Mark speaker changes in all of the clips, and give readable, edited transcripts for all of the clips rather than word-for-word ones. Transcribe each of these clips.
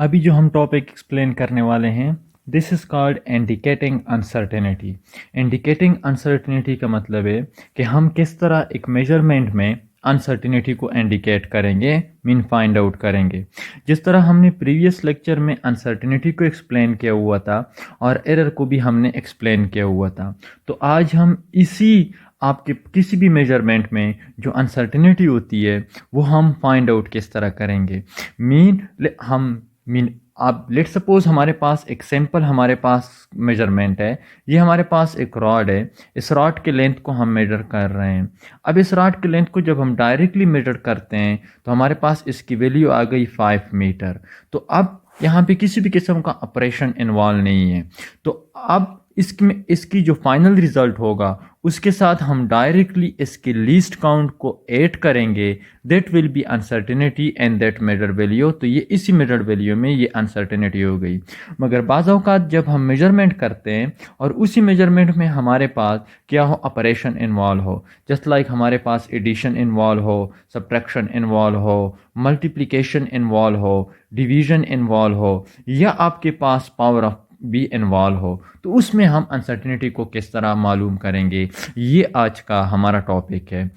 Speaker 1: अभी जो हम टॉपिक एक्सप्लेन करने वाले हैं, this is called indicating uncertainty. Indicating uncertainty का मतलब है कि हम किस तरह एक मेजरमेंट में अनसर्टेनिटी को इंडिकेट करेंगे, मीन फाइंड आउट करेंगे। जिस तरह हमने प्रीवियस लेक्चर में अनसर्टेनिटी को एक्सप्लेन किया हुआ था और एरर को भी हमने एक्सप्लेन किया हुआ था, तो आज हम इसी आपके किसी भी मेजरमेंट में जो अनसर्टेनिटी होती है वो हम फाइंड आउट किस तरह करेंगे। मीन आप लेट सपोज हमारे पास एक सिंपल हमारे पास मेजरमेंट है। ये हमारे पास एक रॉड है, इस रॉड के लेंथ को हम मेजर कर रहे हैं। अब इस रॉड के लेंथ को जब हम डायरेक्टली मेजर करते हैं तो हमारे पास इसकी वैल्यू आ गई 5 मीटर। तो अब यहाँ पे किसी भी किस्म का ऑपरेशन इन्वॉल्व नहीं है। तो अब इसकी जो फाइनल रिजल्ट होगा उसके साथ हम डायरेक्टली इसके लीस्ट काउंट को ऐड करेंगे। That will be uncertainty and that measure value. तो ये इसी मेजर वैल्यू में ये अनसर्टेनिटी हो गई। मगर बाज़ औक़ात जब हम मेजरमेंट करते हैं और उसी मेजरमेंट में हमारे पास क्या हो, ऑपरेशन इन्वॉल्व हो, जस्ट लाइक हमारे पास एडिशन इन्वॉल्व हो, सब्ट्रैक्शन इन्वॉल्व हो, मल्टीप्लिकेशन इन्वॉल्व हो, डिवीजन इन्वॉल्व हो, या आपके पास पावर ऑफ भी इन्वॉल्व हो, तो उसमें हम अनसर्टेनिटी को किस तरह मालूम करेंगे, ये आज का हमारा टॉपिक है।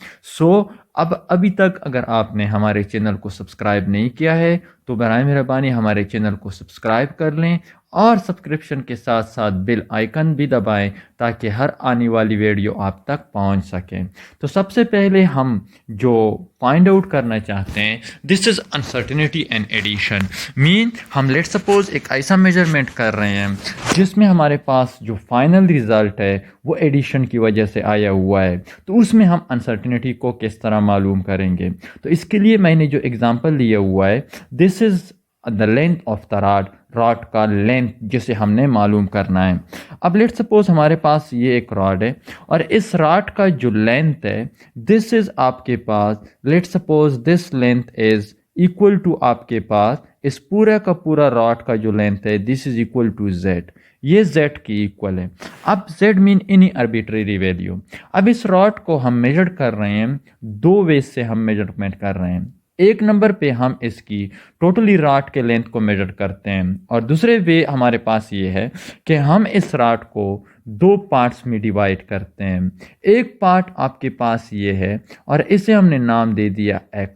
Speaker 1: अब अभी तक अगर आपने हमारे चैनल को सब्सक्राइब नहीं किया है तो बराए मेहरबानी हमारे चैनल को सब्सक्राइब कर लें और सब्सक्रिप्शन के साथ साथ बेल आइकन भी दबाएं ताकि हर आने वाली वीडियो आप तक पहुंच सकें। तो सबसे पहले हम जो फाइंड आउट करना चाहते हैं, this is uncertainty and addition. Mean हम लेट सपोज एक ऐसा मेजरमेंट कर रहे हैं जिसमें हमारे पास जो फाइनल रिजल्ट है वो एडिशन की वजह से आया हुआ है। तो उसमें हम अनसर्टेनिटी को किस तरह मालूम करेंगे, तो इसके लिए मैंने जो एग्जांपल लिया हुआ है, this is the length of the rod का लेंथ जिसे हमने मालूम करना है। अब लेट सपोज हमारे पास ये एक रॉड है और इस रॉड का जो लेंथ है, दिस इज आपके पास, let suppose this length is equal to आपके पास इस पूरा का पूरा रॉड का जो लेंथ है, this is equal to Z. ये z की इक्वल है। अब z mean any arbitrary value. अब इस रॉड को हम मेजर कर रहे हैं, दो वे से हम मेजरमेंट कर रहे हैं। एक नंबर पे हम इसकी टोटली रॉड के लेंथ को मेजर करते हैं और दूसरे वे हमारे पास ये है कि हम इस रॉड को दो पार्ट्स में डिवाइड करते हैं। एक पार्ट आपके पास ये है और इसे हमने नाम दे दिया x,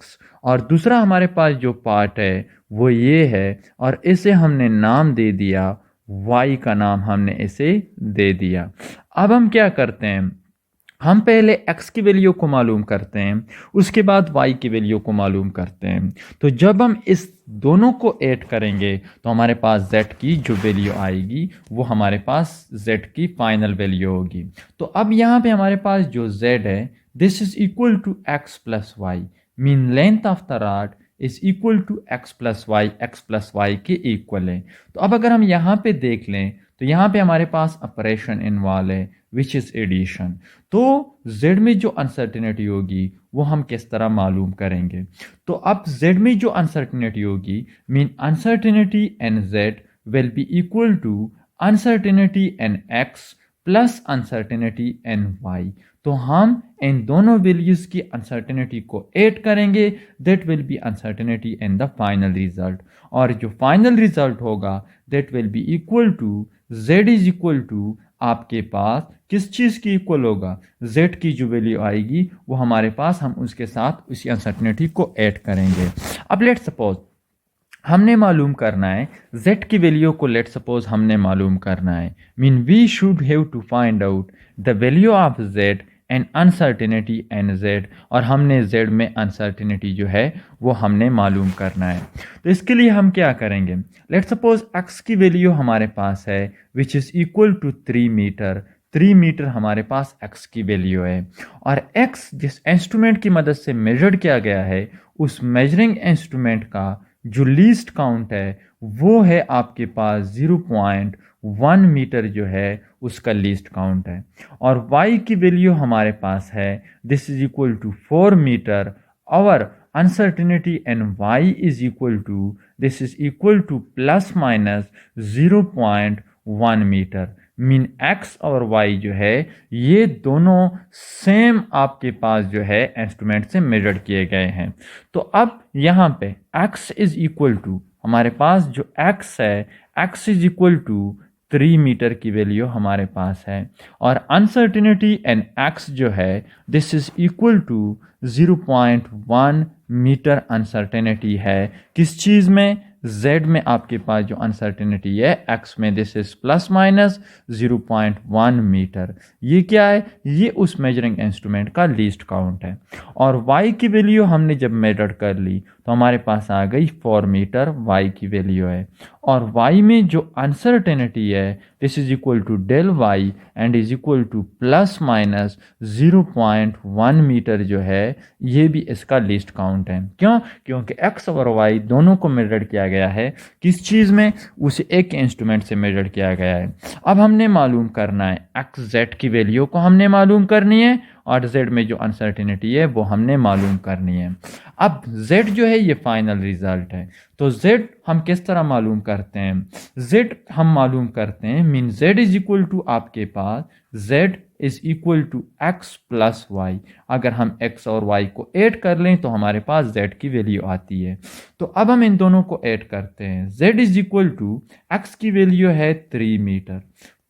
Speaker 1: और दूसरा हमारे पास जो पार्ट है वो ये है और इसे हमने नाम दे दिया y, का नाम हमने इसे दे दिया। अब हम क्या करते हैं, हम पहले x की वैल्यू को मालूम करते हैं, उसके बाद y की वैल्यू को मालूम करते हैं। तो जब हम इस दोनों को ऐड करेंगे तो हमारे पास z की जो वैल्यू आएगी वो हमारे पास z की फाइनल वैल्यू होगी। तो अब यहाँ पे हमारे पास जो z है, this is equal to x plus Y. Mean length of the rod is equal to x plus Y के इक्वल है। तो अब अगर हम यहाँ पे देख लें तो यहाँ पे हमारे पास ऑपरेशन इन्वॉल्व है विच इज एडिशन। तो z में जो अनसर्टेनिटी होगी वो हम किस तरह मालूम करेंगे। तो अब z में जो अनसर्टेनिटी होगी, mean uncertainty in z will be equal to uncertainty in x plus uncertainty in y। तो हम इन दोनों वैल्यूज की अनसर्टेनिटी को ऐड करेंगे, that will be uncertainty in the final result. और जो फाइनल रिजल्ट होगा that will be equal to z is equal to आपके पास किस चीज़ की इक्वल होगा, z की जो वैल्यू आएगी वो हमारे पास, हम उसके साथ उसी अनसर्टेनिटी को ऐड करेंगे। अब लेट सपोज हमने मालूम करना है z की वैल्यू को, लेट सपोज हमने मालूम करना है, mean we should have to find out the value of z and uncertainty in z, और हमने z में अनसर्टेनिटी जो है वो हमने मालूम करना है। तो इसके लिए हम क्या करेंगे, लेट सपोज x की वैल्यू हमारे पास है which is equal to 3 meter. 3 meter हमारे पास x की वैल्यू है और x जिस इंस्ट्रूमेंट की मदद से मेजर किया गया है उस मेजरिंग इंस्ट्रूमेंट का जो लीस्ट काउंट है वो है आपके पास 0.1 मीटर जो है उसका लीस्ट काउंट है। और y की वैल्यू हमारे पास है, this is equal to 4 metre. और uncertainty in y is equal to, this is equal to plus minus 0.1 metre. Mean x और y जो है ये दोनों सेम आपके पास जो है इंस्ट्रूमेंट से मेजर किए गए हैं। तो अब यहाँ पे x इज इक्वल टू हमारे पास जो x है, x is equal to 3 meter की वैल्यू हमारे पास है, और अनसर्टिनिटी एन x जो है this is equal to 0.1 meter uncertainty है। किस चीज़ में? z में आपके पास जो अनसर्टेनिटी है x में this is plus minus 0.1 meter. ये क्या है? ये उस मेजरिंग इंस्ट्रूमेंट का लीस्ट काउंट है। और y की वैल्यू हमने जब मेजर कर ली तो हमारे पास आ गई 4 मीटर y की वैल्यू है। और y में जो अनसर्टेनिटी है this is equal to del y and is equal to plus minus 0.1 meter जो है ये भी इसका लीस्ट काउंट है। क्यों? क्योंकि x और y दोनों को मेजर किया गया है। किस चीज़ में? उसे एक इंस्ट्रूमेंट से मेजर किया गया है। अब हमने मालूम करना है x z की वैल्यू को हमने मालूम करनी है, और z में जो अनसर्टिनिटी है वो हमने मालूम करनी है। अब z जो है ये फाइनल रिजल्ट है, तो z हम किस तरह मालूम करते हैं? z हम मालूम करते हैं mean z is equal to आपके पास z is equal to x plus Y. अगर हम x और y को ऐड कर लें तो हमारे पास z की वैल्यू आती है। तो अब हम इन दोनों को ऐड करते हैं। z is equal to x की वैल्यू है 3 मीटर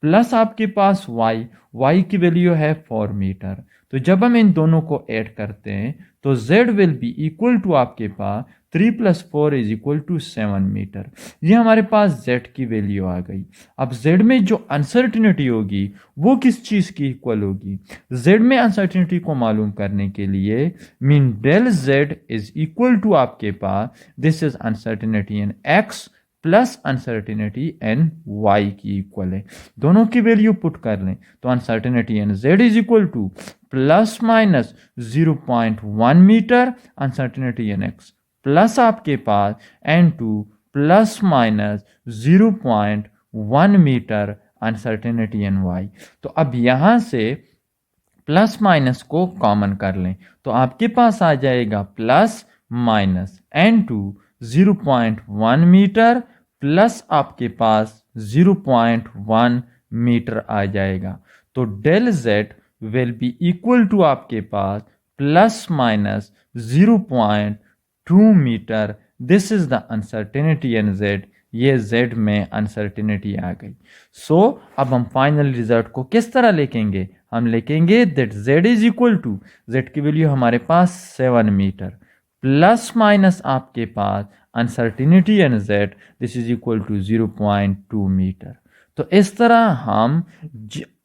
Speaker 1: प्लस आपके पास y की वैल्यू है 4 मीटर। तो जब हम इन दोनों को ऐड करते हैं तो z will be equal to आपके पास 3 plus 4 is equal to 7 meter. ये हमारे पास z की वैल्यू आ गई। अब z में जो अनसर्टिनिटी होगी वो किस चीज़ की इक्वल होगी? z में अनसर्टिनिटी को मालूम करने के लिए mean del z is equal to आपके पास this is uncertainty in x plus uncertainty in Y की इक्वल है। दोनों की वैल्यू पुट कर लें तो uncertainty in Z is equal to plus minus 0.1 metre uncertainty in X plus आपके पास in to plus minus 0.1 metre uncertainty in Y. तो अब यहां से प्लस माइनस को कॉमन कर लें तो आपके पास आ जाएगा plus minus in to 0.1 metre plus आपके पास 0.1 मीटर आ जाएगा। तो del z will be equal to आपके पास plus minus 0.2 metre. This is the uncertainty in z। ये z में अनसर्टेनिटी आ गई। सो अब हम फाइनल रिजल्ट को किस तरह लिखेंगे? हम लिखेंगे that z is equal to z की वैल्यू हमारे पास 7 मीटर प्लस माइनस आपके पास uncertainty in Z this is equal to 0.2 metre. तो इस तरह हम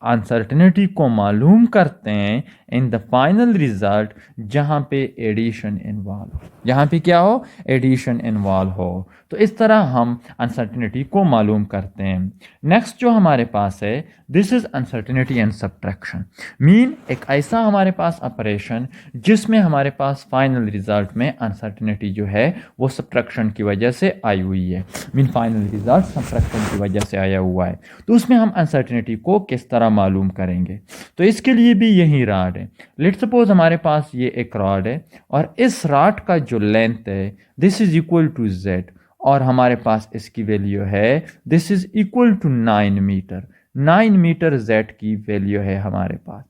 Speaker 1: अनसर्टिनिटी को मालूम करते हैं इन द फाइनल रिजल्ट जहां पे एडिशन इन्वॉल्व हो। जहां पे क्या हो? एडिशन इन्वॉल्व हो। तो इस तरह हम अनसर्टिनिटी को मालूम करते हैं। नेक्स्ट जो हमारे पास है this is uncertainty and subtraction. Mean एक ऐसा हमारे पास ऑपरेशन जिसमें हमारे पास फाइनल रिजल्ट में अनसर्टिनिटी जो है वो सब्ट्रैक्शन की वजह से आई हुई है। मीन फाइनल रिजल्ट सब्ट्रैक्शन की वजह से आया हुआ है। तो उसमें हम अनसर्टिनिटी को किस तरह मालूम करेंगे? तो इसके लिए भी यही रॉड है। लेट्स सपोज हमारे पास ये एक रॉड है और इस रॉड का जो लेंथ है this is equal to Z, और हमारे पास इसकी वैल्यू है this is equal to 9 meter. 9 meter Z की वैल्यू है हमारे पास,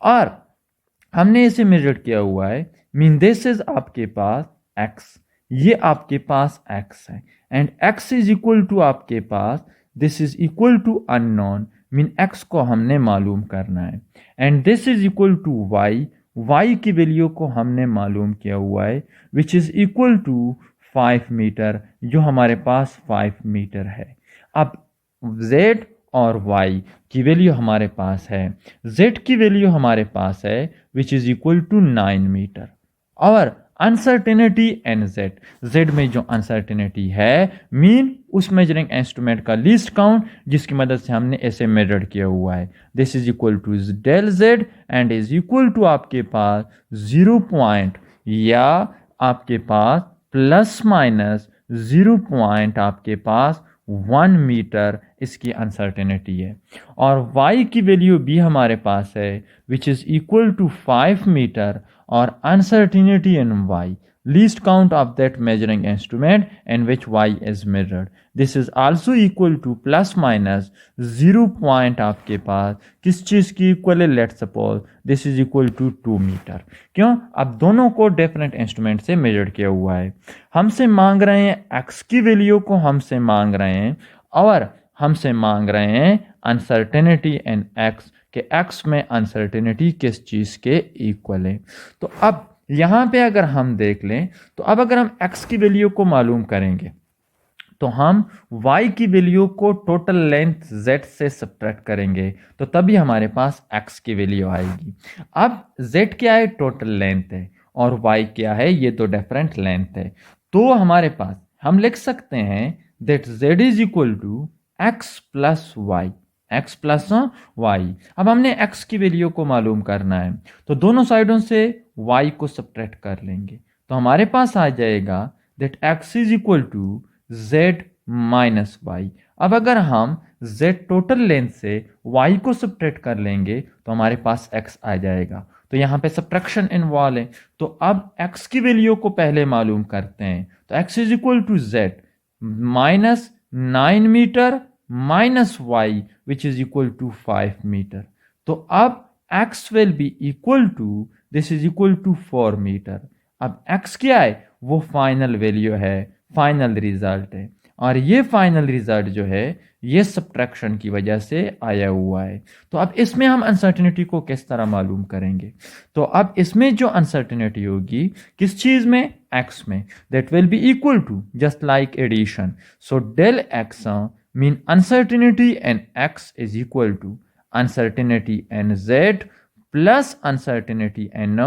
Speaker 1: और हमने इसे मेजर किया हुआ है। मीन दिस इज आपके पास एक्स, ये आपके पास एक्स है, and X is equal to आपके पास this is equal to unknown. Mean X को हमने मालूम करना है, and this is equal to Y. Y की वैल्यू को हमने मालूम किया हुआ है which is equal to 5 metre, जो हमारे पास 5 मीटर है। अब z और y की वैल्यू हमारे पास है, z की वैल्यू हमारे पास है which is equal to 9 metre, और अनसर्टेनिटी एन z में जो अनसर्टेनिटी है मीन उस मेजरिंग इंस्ट्रूमेंट का लीस्ट काउंट जिसकी मदद से हमने ऐसे मेजर किया हुआ है। This is equal to del z and is equal to आपके पास 0 पॉइंट या आपके पास प्लस माइनस 0 पॉइंट आपके पास 1 मीटर इसकी अनसर्टेनिटी है। और y की वैल्यू भी हमारे पास है which is equal to 5 metre, और uncertainty in y least count of that measuring instrument in which y is measured. This is also equal to plus minus 0 point आपके पास किस चीज़ की इक्वल है, let suppose this is equal to 2 metre. क्यों? अब दोनों को डिफरेंट इंस्ट्रूमेंट से मेजर किया हुआ है। हमसे मांग रहे हैं x की वैल्यू को, हमसे मांग रहे हैं और हमसे मांग रहे हैं अनसर्टेनिटी इन x के x में अनसर्टेनिटी किस चीज़ के इक्वल है। तो अब यहाँ पे अगर हम देख लें तो अब अगर हम x की वैल्यू को मालूम करेंगे तो हम y की वैल्यू को टोटल लेंथ z से सब्ट्रैक्ट करेंगे तो तभी हमारे पास x की वैल्यू आएगी। अब z क्या है? टोटल लेंथ है और y क्या है? ये तो डिफरेंट लेंथ है। तो हमारे पास हम लिख सकते हैं that z is equal to x plus y, x plus y. अब हमने x की वैल्यू को मालूम करना है तो दोनों साइडों से y को सब्ट्रैक्ट कर लेंगे तो हमारे पास आ जाएगा that x is equal to z minus y. अब अगर हम z टोटल लेंथ से y को सब्ट्रैक्ट कर लेंगे तो हमारे पास x आ जाएगा। तो यहाँ पे सब्ट्रैक्शन इन्वॉल्व है तो अब x की वैल्यू को पहले मालूम करते हैं तो x is equal to z minus 9 metre minus y which is equal to 5 metre. तो अब x will be equal to this is equal to 4 metre. अब x क्या है? वो फाइनल वैल्यू है, फाइनल रिजल्ट है और ये फाइनल रिजल्ट जो है ये सब्ट्रैक्शन की वजह से आया हुआ है। तो अब इसमें हम अनसर्टेनिटी को किस तरह मालूम करेंगे? तो अब इसमें जो अनसर्टेनिटी होगी किस चीज में? x में, that will be equal to just like addition. So del x mean uncertainty and x is equal to uncertainty and z plus uncertainty and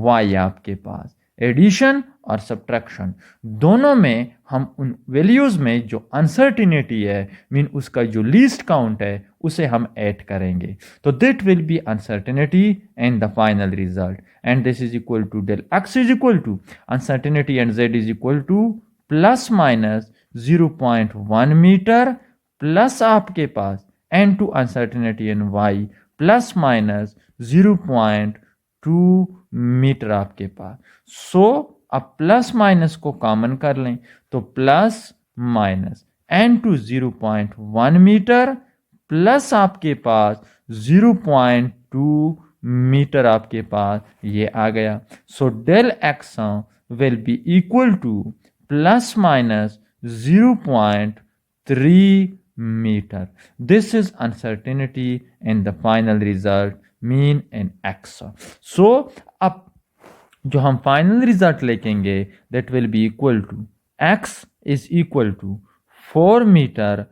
Speaker 1: y। आपके पास एडिशन और सब्ट्रैक्शन दोनों में हम उन वैल्यूज में जो अनसर्टिनिटी है मीन उसका जो लीस्ट काउंट है उसे हम ऐड करेंगे तो that will be uncertainty and the final result and this is equal to del X is equal to uncertainty and Z is equal to plus minus 0.1 metre plus आपके पास and to uncertainty and Y plus minus 0.2 metre आपके पास। सो अब plus minus को common कर लें तो plus minus in to 0.1 metre plus आपके पास 0.2 मीटर आपके पास ये आ गया। So del X will be equal to plus minus 0.3 metre. This is uncertainty in the final result mean in X. So अब जो हम फाइनल रिजल्ट लिखेंगे that will be equal to x is equal to 4 metre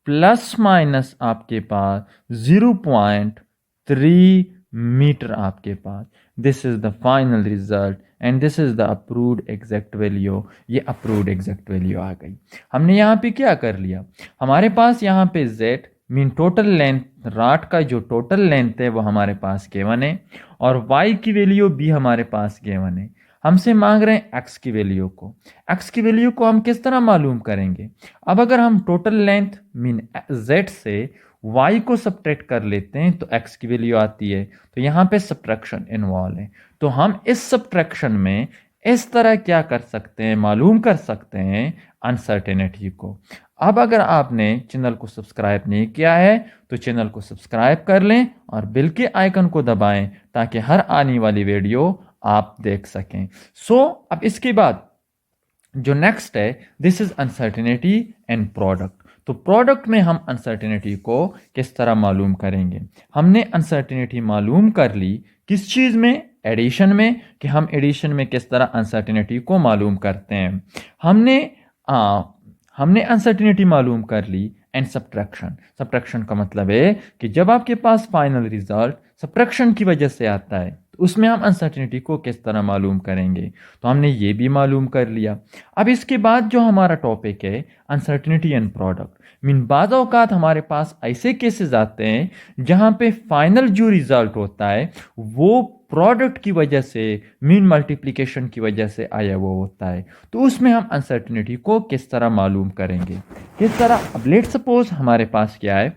Speaker 1: plus minus आपके पास 0.3 metre आपके पास। This is the final result and this is the approved exact value. ये approved exact value आ गई। हमने यहाँ पे क्या कर लिया? हमारे पास यहाँ पे z mean total length, rot का जो टोटल लेंथ है वो हमारे पास गिवन है और y की वैल्यू भी हमारे पास गिवन है। हमसे मांग रहे हैं x की वैल्यू को। x की वैल्यू को हम किस तरह मालूम करेंगे? अब अगर हम टोटल लेंथ मीन z से y को सब्ट्रैक्ट कर लेते हैं तो x की वैल्यू आती है। तो यहाँ पे सब्ट्रैक्शन इन्वॉल्व है तो हम इस सब्ट्रैक्शन में इस तरह क्या कर सकते हैं? मालूम कर सकते हैं अनसर्टेनिटी को। अब अगर आपने चैनल को सब्सक्राइब नहीं किया है तो चैनल को सब्सक्राइब कर लें और बेल के आइकन को दबाएं ताकि हर आने वाली वीडियो आप देख सकें। सो अब इसके बाद जो नेक्स्ट है this is uncertainty and product. तो प्रोडक्ट में हम अनसर्टेनिटी को किस तरह मालूम करेंगे? हमने अनसर्टेनिटी मालूम कर ली किस चीज़ में? एडिशन में, कि हम एडिशन में किस तरह अनसर्टेनिटी को मालूम करते हैं। हमने अनसर्टेनिटी मालूम कर ली एंड सब्ट्रैक्शन। सब्ट्रैक्शन का मतलब है कि जब आपके पास फाइनल रिजल्ट सब्ट्रैक्शन की वजह से आता है तो उसमें हम अनसर्टेनिटी को किस तरह मालूम करेंगे। तो हमने ये भी मालूम कर लिया। अब इसके बाद जो हमारा टॉपिक है अनसर्टेनिटी एंड प्रोडक्ट मीन बाज़ औक़ात हमारे पास ऐसे केसेस आते हैं जहाँ पे फाइनल जो रिजल्ट होता है वो प्रोडक्ट की वजह से मीन मल्टीप्लिकेशन की वजह से आया हुआ होता है। तो उसमें हम अनसर्टेनिटी को किस तरह मालूम करेंगे? किस तरह? अब लेट सपोज हमारे पास क्या है?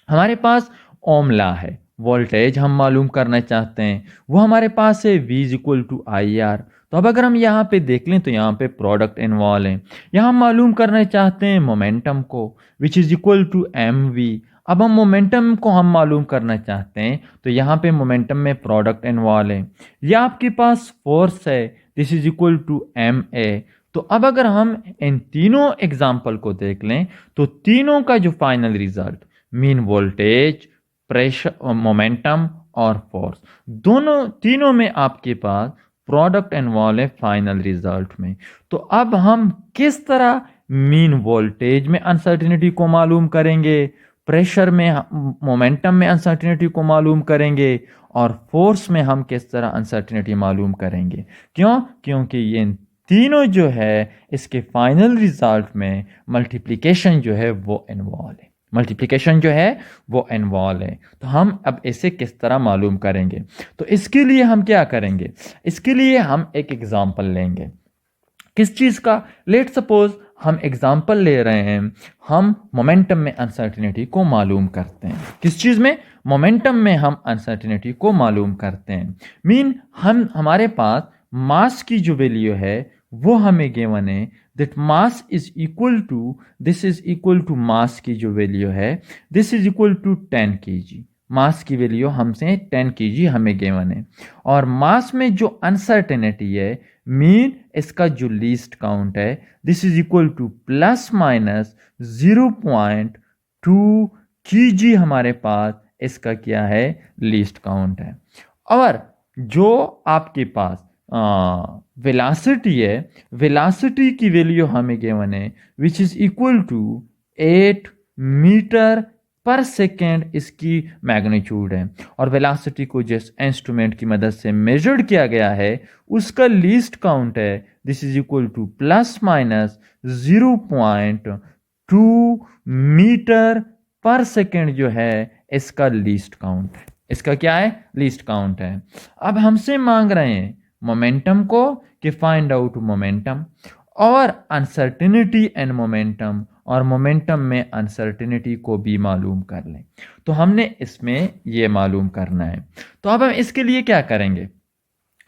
Speaker 1: हमारे पास ओम लॉ है, वोल्टेज हम मालूम करना चाहते हैं, वो हमारे पास है V is equal to I R. तो अब अगर हम यहाँ पे देख लें तो यहाँ पे प्रोडक्ट इन्वॉल्व है। यहाँ हम मालूम करना चाहते हैं मोमेंटम को, which is equal to M V. अब हम मोमेंटम को हम मालूम करना चाहते हैं तो यहाँ पे मोमेंटम में प्रोडक्ट इन्वॉल्व है। या आपके पास फोर्स है, this is equal to M A. तो अब अगर हम इन तीनों एग्जाम्पल को देख लें तो तीनों का जो final result mean voltage, pressure, momentum और फोर्स, दोनों तीनों में आपके पास प्रोडक्ट इन्वॉल्व है फाइनल रिजल्ट में। तो अब हम किस तरह मीन वोल्टेज में अनसर्टिनिटी को मालूम करेंगे, प्रेशर में, मोमेंटम में अनसर्टिनिटी को मालूम करेंगे और फोर्स में हम किस तरह अनसर्टिनिटी मालूम करेंगे। क्यों? क्योंकि ये तीनों जो है इसके फाइनल रिजल्ट में मल्टीप्लिकेशन जो है वो इन्वॉल्व है, मल्टीप्लिकेशन जो है वो इन्वॉल्व है। तो हम अब इसे किस तरह मालूम करेंगे? तो इसके लिए हम क्या करेंगे? इसके लिए हम एक एग्जांपल लेंगे। किस चीज़ का? लेट सपोज हम एग्जांपल ले रहे हैं, हम मोमेंटम में अनसर्टिनिटी को मालूम करते हैं। किस चीज़ में? मोमेंटम में हम अनसर्टिनिटी को मालूम करते हैं। मीन हम हमारे पास मास की जो वैल्यू है वो हमें गिवन है, that mass is equal to, this is equal to mass की जो वैल्यू है this is equal to 10 kg। Mass की वैल्यू हमसे 10 kg हमें गिवन है। और मास में जो अनसर्टेनिटी है मीन इसका जो लीस्ट काउंट है this is equal to plus minus 0.2 kg हमारे पास इसका क्या है? लीस्ट काउंट है। और जो आपके पास वेलासिटी है, वेलासिटी की वैल्यू हमें गिवन है which is equal to 8 metre per second इसकी मैग्नीट्यूड है। और वेलासिटी को जिस इंस्ट्रूमेंट की मदद से मेजर्ड किया गया है उसका लीस्ट काउंट है this is equal to plus minus 0.2 metre per second जो है इसका लीस्ट काउंट है। इसका क्या है? लीस्ट काउंट है। अब हमसे मांग रहे हैं मोमेंटम को कि फाइंड आउट मोमेंटम और अनसर्टिनिटी एंड मोमेंटम, और मोमेंटम में अनसर्टिनिटी को भी मालूम कर लें। तो हमने इसमें ये मालूम करना है। तो अब हम इसके लिए क्या करेंगे?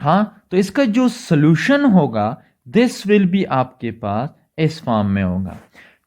Speaker 1: हाँ, तो इसका जो सॉल्यूशन होगा दिस विल बी आपके पास इस फॉर्म में होगा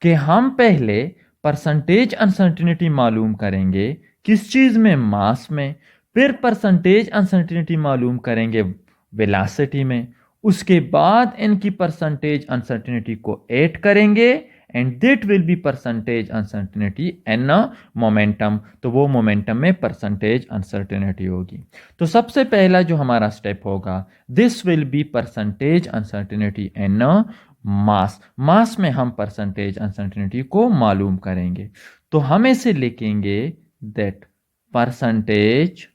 Speaker 1: कि हम पहले परसेंटेज अनसर्टिनिटी मालूम करेंगे। किस चीज में? मास में। फिर परसेंटेज अनसर्टिनिटी मालूम करेंगे वेलासिटी में। उसके बाद इनकी परसेंटेज अनसर्टिनिटी को ऐड करेंगे and that will be percentage uncertainty in momentum. तो वो मोमेंटम में परसेंटेज अनसर्टिनिटी होगी। तो सबसे पहला जो हमारा स्टेप होगा this will be percentage uncertainty in mass. Mass में हम परसेंटेज अनसर्टिनिटी को मालूम करेंगे। तो हम इसे लिखेंगे that percentage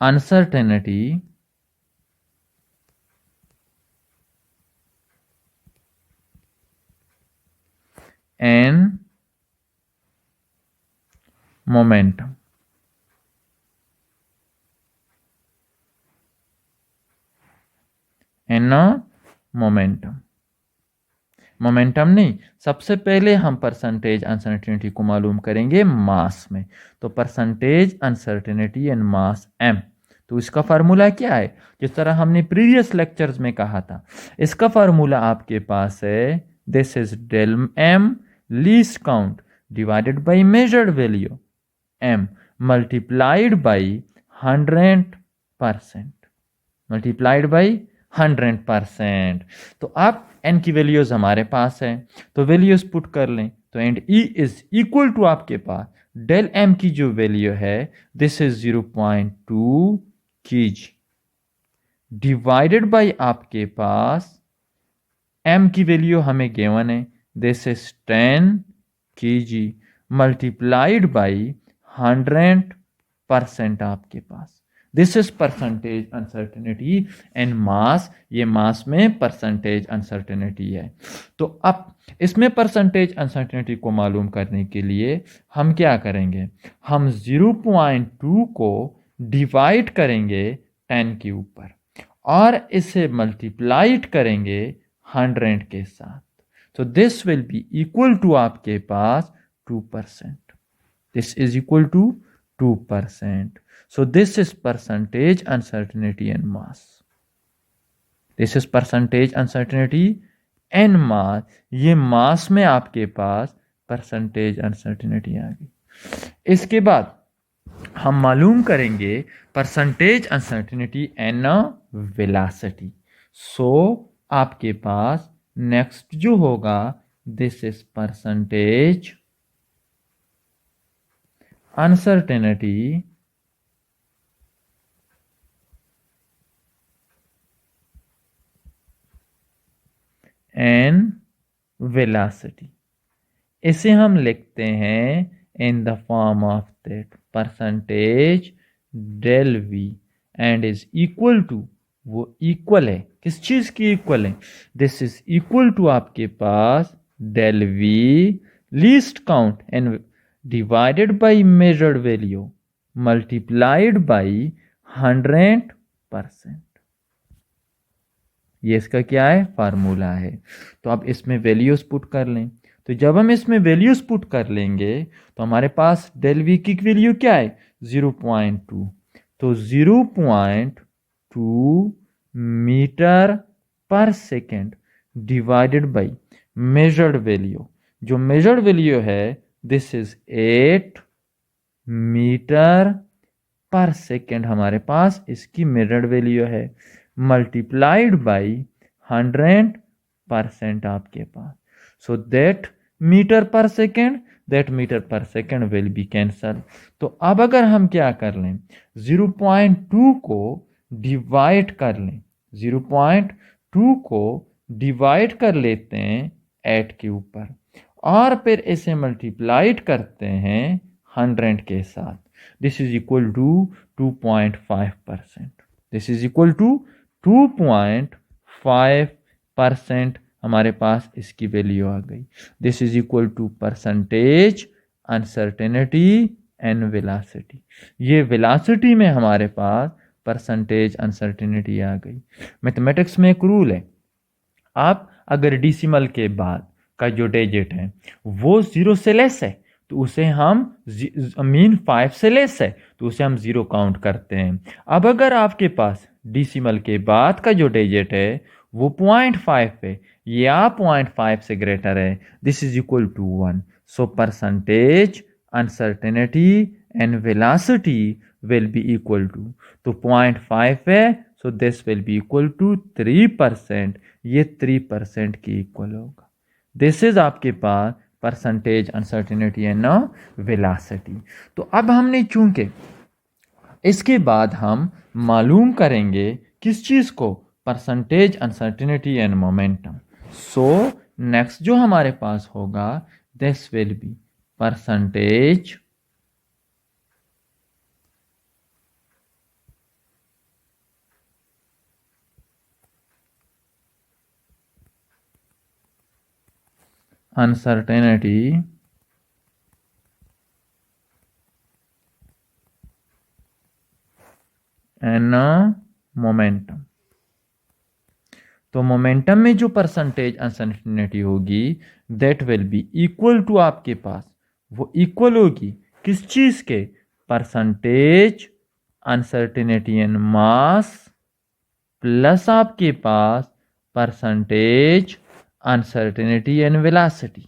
Speaker 1: uncertainty and momentum। In momentum, momentum नहीं, सबसे पहले हम परसेंटेज अनसर्टिनिटी को मालूम करेंगे मास में। तो percentage uncertainty and mass M. तो इसका फार्मूला क्या है? जिस तरह हमने प्रीवियस लेक्चर्स में कहा था, इसका फार्मूला आपके पास है this is del M least count divided by measured value M multiplied by 100%, multiplied by 100%। तो अब एन की वैल्यूज हमारे पास है तो वैल्यूज पुट कर लें। तो and E is equal to आपके पास डेल एम की जो वैल्यू है this is 0.2 kg divided by आपके पास एम की वैल्यू हमें गिवन है this is 10 kg multiplied by 100% आपके पास। This is percentage uncertainty and mass. ये मास में परसेंटेज अनसर्टेनिटी है। तो अब इसमें परसेंटेज अनसर्टेनिटी को मालूम करने के लिए हम क्या करेंगे? हम 0.2 को डिवाइड करेंगे 10 के ऊपर और इसे मल्टीप्लाइड करेंगे 100 के साथ। तो this will be equal to आपके पास 2%। This is equal to 2%। So this is percentage uncertainty and mass. This is percentage uncertainty and mass. ये mass में आपके पास percentage uncertainty आ गई। इसके बाद हम मालूम करेंगे परसेंटेज अनसर्टिनिटी एंड वेलोसिटी। सो आपके पास नेक्स्ट जो होगा this is percentage uncertainty and velocity. इसे हम लिखते हैं in the form of that percentage del v and is equal to, वो इक्वल है किस चीज की इक्वल है, दिस इज इक्वल टू आपके पास del v least count and divided by measured value multiplied by 100%। ये इसका क्या है, फार्मूला है। तो आप इसमें वैल्यूज पुट कर लें। तो जब हम इसमें वैल्यूज पुट कर लेंगे तो हमारे पास डेल वी की वैल्यू क्या है 0.2। तो 0.2 metre per second divided by measured value, जो मेजर्ड वैल्यू है this is 8 metre per second हमारे पास इसकी मेजर्ड वैल्यू है, मल्टीप्लाइड बाई 100% आपके पास। So that metre per second, that metre per second will be cancel. तो अब अगर हम क्या कर लें 0.2 को डिवाइड कर लें, 0.2 को डिवाइड कर लेते हैं 8 के ऊपर और फिर इसे मल्टीप्लाइड करते हैं 100 के साथ, this is equal to 2.5%। This is equal to 2.5% हमारे पास इसकी वैल्यू आ गई। This is equal to percentage uncertainty and velocity. ये वेलोसिटी में हमारे पास परसेंटेज अनसर्टेनिटी आ गई। मैथमेटिक्स में एक रूल है, आप अगर डेसिमल के बाद का जो डिजिट है वो 0 से लेस है तो उसे हम मीन 5 से लेस है तो उसे हम 0 काउंट करते हैं। अब अगर आपके पास डेसिमल के बाद का जो डिजिट है वो 0.5 है या 0.5 से ग्रेटर है, this is equal to 1। So percentage uncertainty and velocity will be equal to, तो 0.5 है so this will be equal to 3%। ये 3% की इक्वल होगा। दिस इज आपके पास परसेंटेज अनसर्टेनिटी एंड वेलोसिटी। तो अब हमने चूंकि इसके बाद हम मालूम करेंगे किस चीज को, percentage uncertainty and momentum. So next जो हमारे पास होगा this will be percentage uncertainty and momentum। तो मोमेंटम में जो परसेंटेज अनसर्टेनिटी होगी that will be equal to आपके पास, वो इक्वल होगी किस चीज के, percentage uncertainty and mass plus आपके पास परसेंटेज अनसर्टेनिटी एंड वेलोसिटी।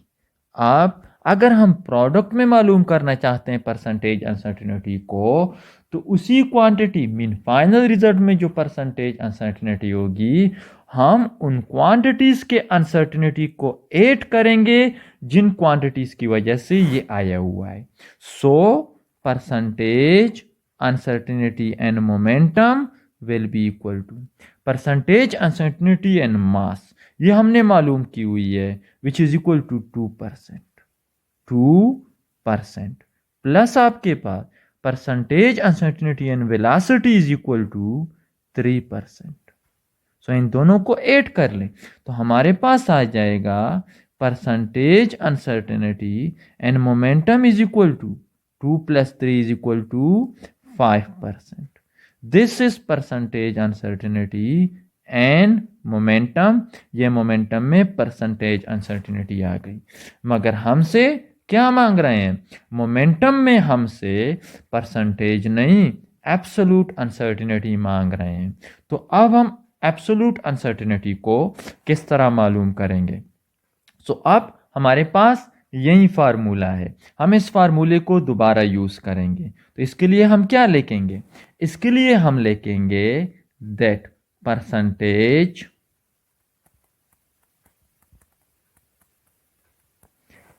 Speaker 1: अब अगर हम प्रोडक्ट में मालूम करना चाहते हैं परसेंटेज अनसर्टेनिटी को तो उसी क्वांटिटी मीन फाइनल रिजल्ट में जो परसेंटेज अनसर्टेनिटी होगी हम उन क्वांटिटीज के अनसर्टेनिटी को ऐड करेंगे जिन क्वांटिटीज की वजह से ये आया हुआ है। So percentage uncertainty and momentum will be equal to percentage uncertainty and mass, ये हमने मालूम की हुई है which is equal to 2%। 2% plus आपके पास percentage uncertainty and velocity is equal to 3%। So इन दोनों को ऐड कर लें तो हमारे पास आ जाएगा percentage uncertainty and momentum is equal to 2 + 3 is equal to 5%। This is percentage uncertainty and momentum. ये मोमेंटम में परसेंटेज अनसर्टेनिटी आ गई, मगर हमसे क्या मांग रहे हैं, मोमेंटम में हमसे परसेंटेज नहीं एब्सोल्यूट अनसर्टिनिटी मांग रहे हैं। तो अब हम एब्सोल्यूट अनसर्टिनिटी को किस तरह मालूम करेंगे? सो अब हमारे पास यही फार्मूला है, हम इस फार्मूले को दोबारा यूज करेंगे। तो इसके लिए हम क्या लिखेंगे? इसके लिए हम लिखेंगे that percentage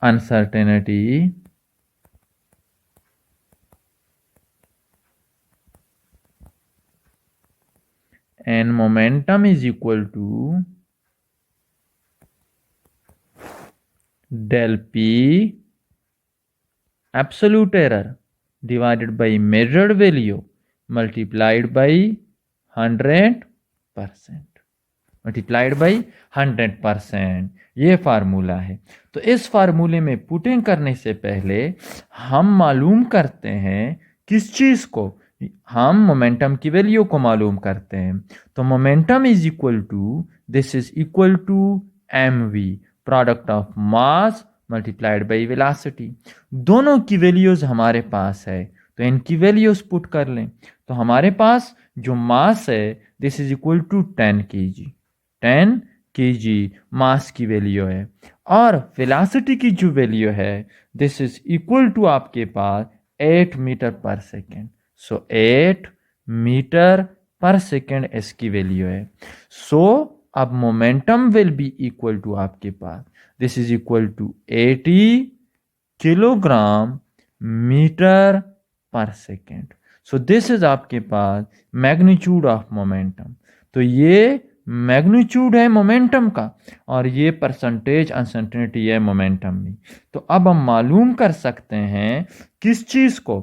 Speaker 1: uncertainty and momentum is equal to del P absolute error divided by measured value multiplied by 100%, multiplied by 100%। ये फार्मूला है। तो इस फार्मूले में पुटिंग करने से पहले हम मालूम करते हैं किस चीज को? हम मोमेंटम की वैल्यू को मालूम करते हैं। तो momentum is equal to, this is equal to mv, product of mass multiplied by velocity. दोनों की वैल्यूज हमारे पास है, तो इनकी वैल्यूज पुट कर लें। तो हमारे पास जो मास है this is equal to 10 kg, 10 kg mass की वैल्यू है। और वेलोसिटी की जो वैल्यू है दिस इज इक्वल टू आपके पास 8 metre per second. So 8 metre per second इसकी वैल्यू है। सो अब momentum will be equal to आपके पास, this is equal to 80 kilogram metre per second. So this is आपके पास मैग्नीट्यूड ऑफ मोमेंटम। तो ये मैग्नीट्यूड है मोमेंटम का, और ये परसेंटेज अनसर्टेनिटी है मोमेंटम में। तो अब हम मालूम कर सकते हैं किस चीज को?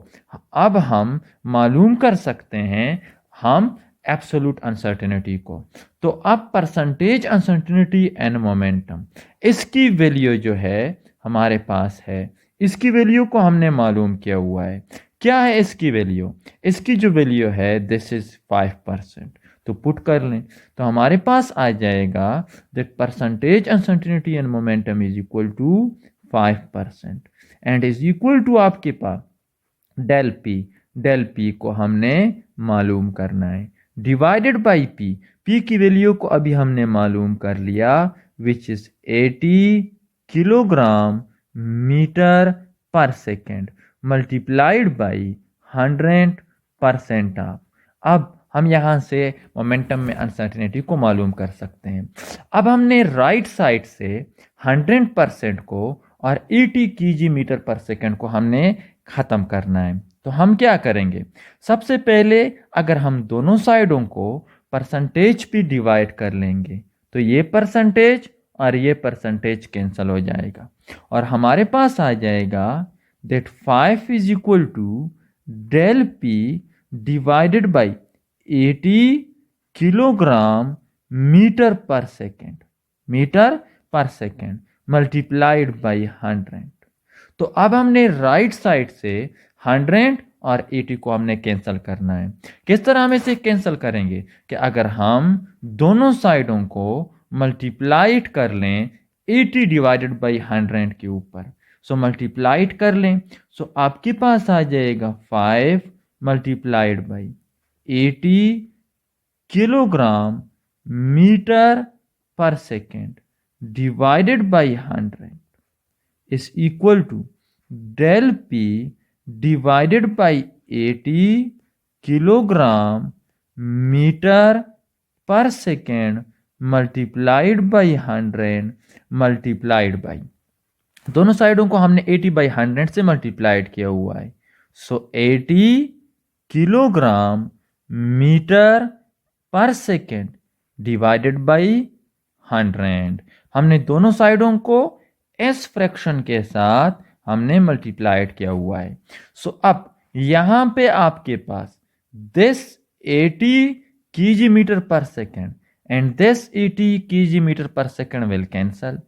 Speaker 1: अब हम मालूम कर सकते हैं हम एब्सोल्यूट अनसर्टेनिटी को। तो अब परसेंटेज अनसर्टेनिटी एंड मोमेंटम, इसकी वैल्यू जो है हमारे पास है, इसकी वैल्यू को हमने मालूम किया हुआ है। क्या है इसकी वैल्यू? इसकी जो वैल्यू है दिस इज 5%। तो पुट कर लें, तो हमारे पास आ जाएगा that percentage uncertainty and momentum is equal to 5% and is equal to आपके पास डेल पी। डेल पी को हमने मालूम करना है डिवाइडेड बाई पी। पी की वैल्यू को अभी हमने मालूम कर लिया, which is 80 kilogram metre per second multiplied by 100% of. अब हम यहां से मोमेंटम में अनसर्टेनिटी को मालूम कर सकते हैं। अब हमने राइट साइड से 100% को और 80 kg मीटर पर सेकेंड को हमने खत्म करना है। तो हम क्या करेंगे? सबसे पहले अगर हम दोनों साइडों को परसेंटेज पे डिवाइड कर लेंगे तो ये परसेंटेज और ये परसेंटेज कैंसिल हो जाएगा, और हमारे पास आ जाएगा that 5 is equal to del P divided by 80 kilogram metre per second, metre per second multiplied by 100। तो अब हमने राइट साइड से 100 और 80 को हमने कैंसिल करना है। किस तरह हम इसे कैंसिल करेंगे? कि अगर हम दोनों साइडों को मल्टीप्लाइड कर लें 80 डिवाइडेड बाई 100 के ऊपर, सो मल्टीप्लाइड कर लें, सो आपके पास आ जाएगा 5 multiplied by 80 kilogram metre per second divided by 100 is equal to del P divided by 80 kilogram metre per second multiplied by 100 multiplied by, दोनों साइडों को हमने 80 बाई 100 से मल्टीप्लाइड किया हुआ है। सो 80 kilogram metre per second divided by 100। हमने दोनों साइडों को इस फ्रैक्शन के साथ हमने मल्टीप्लाइड किया हुआ है। सो अब यहां पे आपके पास this 80 kg metre per second and this 80 kg metre per second will cancel,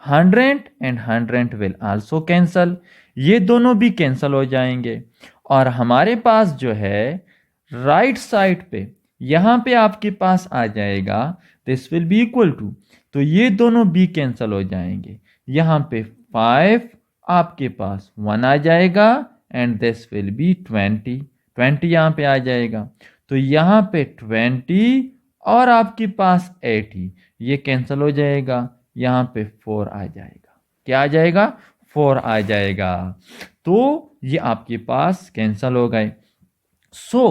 Speaker 1: 100 and 100 will also cancel, ये दोनों भी कैंसल हो जाएंगे। और हमारे पास जो है राइट साइड पे यहां पे आपके पास आ जाएगा this will be equal to, तो ये दोनों भी कैंसल हो जाएंगे। यहां पे 5 आपके पास 1 आ जाएगा एंड दिस विल बी 20, 20 यहाँ पे आ जाएगा। तो यहाँ पे 20 और आपके पास 80, ये कैंसिल हो जाएगा, यहाँ पे 4 आ जाएगा। क्या आ जाएगा? 4 आ जाएगा। तो ये आपके पास कैंसिल हो गए। सो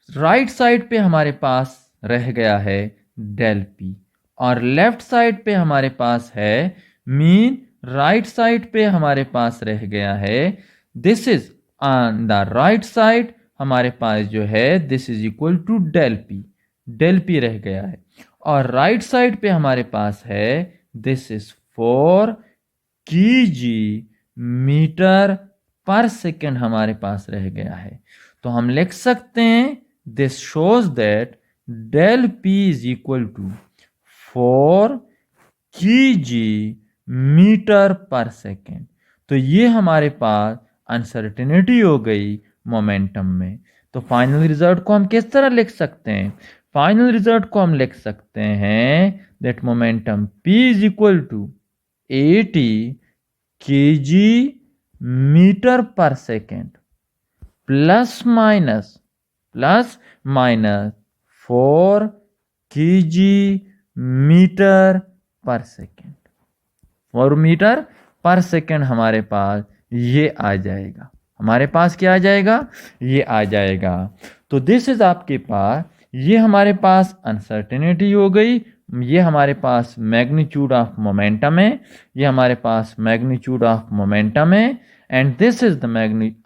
Speaker 1: राइट साइड पे हमारे पास रह गया है डेल पी, और लेफ्ट साइड पे हमारे पास है मीन। राइट साइड पे हमारे पास रह गया है, this is on the right side हमारे पास जो है this is equal to del P, del P रह गया है। और राइट साइड पे हमारे पास है this is 4 kg metre per second हमारे पास रह गया है। तो हम लिख सकते हैं this shows that del P is equal to 4 kg metre per second. तो ये हमारे पास अनसर्टेनिटी हो गई मोमेंटम में। तो फाइनल रिजल्ट को हम किस तरह लिख सकते हैं? फाइनल रिजल्ट को हम लिख सकते हैं that momentum p is equal to 80 kg metre per second plus minus 4 kg metre per second. 4 metre per second हमारे पास ये आ जाएगा। हमारे पास क्या आ जाएगा? ये आ जाएगा। तो दिस इज आपके पास, ये हमारे पास अनसर्टेनिटी हो गई, ये हमारे पास मैग्नीट्यूड ऑफ मोमेंटम है, ये हमारे पास मैग्नीट्यूड ऑफ मोमेंटम है, and this is the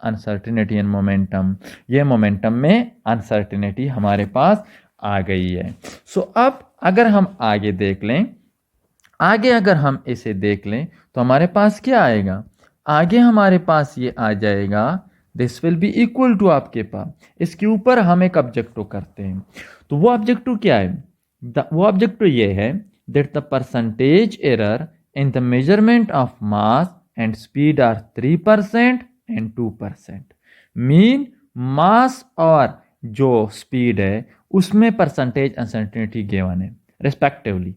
Speaker 1: uncertainty in momentum. ये मोमेंटम में अनसर्टेनिटी हमारे पास आ गई है। सो अब अगर हम आगे देख लें, आगे अगर हम इसे देख लें तो हमारे पास क्या आएगा? आगे हमारे पास ये आ जाएगा this will be equal to आपके पास, इसके ऊपर हम एक ऑब्जेक्टिव करते हैं। तो वो ऑब्जेक्टिव क्या है? वो ऑब्जेक्टिव ये है that the percentage error in the measurement of mass and speed are 3% and 2%। Mean mass और जो स्पीड है उसमें परसेंटेज अनसर्टेनिटी गिवन है respectively.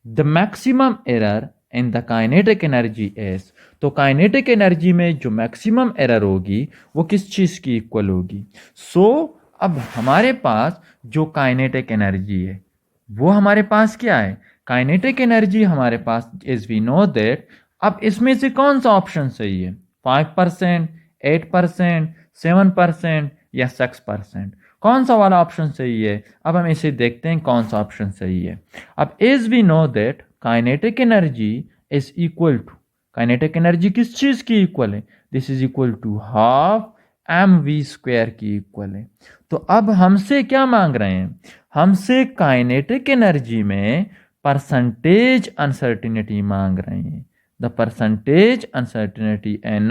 Speaker 1: The maximum error in the kinetic energy is, तो काइनेटिक एनर्जी में जो मैक्सिमम एरर होगी वो किस चीज की इक्वल होगी? सो अब हमारे पास जो काइनेटिक एनर्जी है वो हमारे पास क्या है? काइनेटिक एनर्जी हमारे पास इज वी नो दैट। अब इसमें से कौन सा ऑप्शन सही है? 5%, 8%, 7% या 6%? कौन सा वाला ऑप्शन सही है? अब हम इसे देखते हैं कौन सा ऑप्शन सही है। अब as we know that kinetic energy is equal to, kinetic energy किस चीज की इक्वल है? This is equal to half mv² की इक्वल है। तो अब हमसे क्या मांग रहे हैं? हमसे काइनेटिक एनर्जी में परसेंटेज अनसर्टिनिटी मांग रहे हैं। The percentage uncertainty in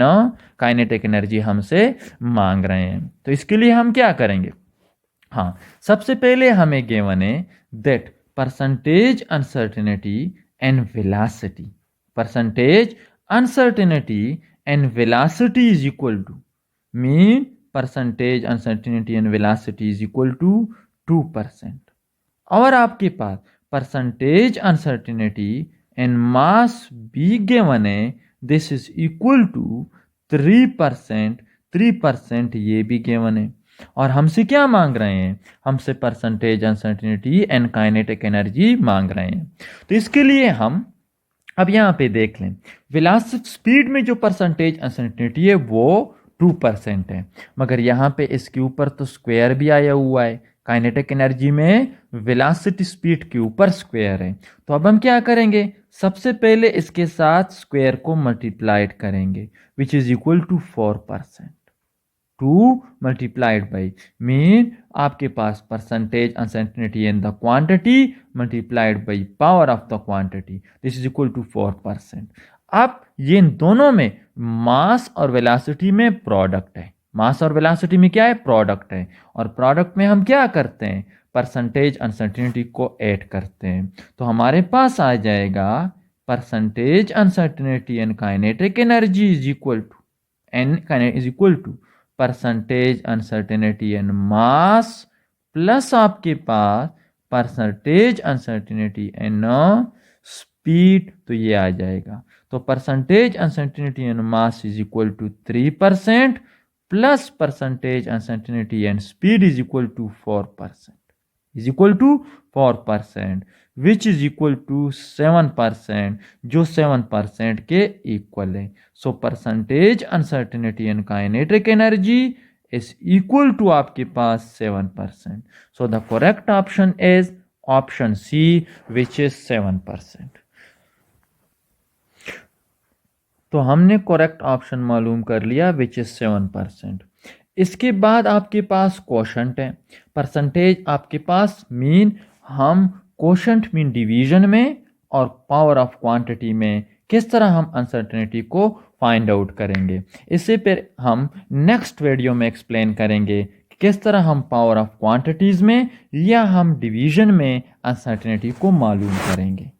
Speaker 1: kinetic energy हमसे मांग रहे हैं। तो इसके लिए हम क्या करेंगे? हाँ, सबसे पहले हमें गिवन है that percentage uncertainty and velocity, percentage uncertainty and velocity is equal to, mean percentage uncertainty and velocity is equal to 2%। और आपके पास परसेंटेज अनसर्टिनिटी एंड मास भी गिवन है, दिस इज इक्वल टू 3%, 3% ये भी गिवन है। और हमसे क्या मांग रहे हैं? हमसे percentage uncertainty and kinetic energy मांग रहे हैं। तो इसके लिए हम अब यहाँ पे देख लें, वेलोसिटी स्पीड में जो परसेंटेज अनसर्टिनिटी है वो 2% है, मगर यहाँ पे इसके ऊपर तो स्क्वायर भी आया हुआ है। काइनेटिक एनर्जी में वेलोसिटी स्पीड के ऊपर स्क्वायर है। तो अब हम क्या करेंगे? सबसे पहले इसके साथ स्क्वायर को मल्टीप्लाइड करेंगे, which is equal to 4%। 2 multiplied by, mean आपके पास percentage uncertainty in the quantity multiplied by power of the quantity, this is equal to 4%। अब ये इन दोनों में मास और वेलोसिटी में प्रोडक्ट है। मास और वेलोसिटी में क्या है? प्रोडक्ट है। और प्रोडक्ट में हम क्या करते हैं? परसेंटेज अनसर्टेनिटी को ऐड करते हैं। तो हमारे पास आ जाएगा percentage uncertainty and kinetic energy is equal to in is equal to percentage uncertainty and mass plus आपके पास परसेंटेज अनसर्टेनिटी एंड स्पीड, तो ये आ जाएगा। तो percentage uncertainty and mass is equal to 3% plus percentage uncertainty and speed is equal to 4%, is equal to 4%, which is equal to 7%, जो 7% के equal है. So percentage uncertainty and kinetic energy is equal to आपके पास 7%. So the correct option is option C, which is 7%. तो हमने correct option मालूम कर लिया which is 7%. इसके बाद आपके पास कोशंट है. परसेंटेज आपके पास मीन हम कोशंट मीन डिवीजन में और पावर ऑफ क्वांटिटी में किस तरह हम अनसर्टेनिटी को फाइंड आउट करेंगे. इससे फिर हम नेक्स्ट वीडियो में एक्सप्लेन करेंगे कि किस तरह हम पावर ऑफ क्वांटिटीज़ में या हम डिवीजन में अनसर्टेनिटी को मालूम करेंगे.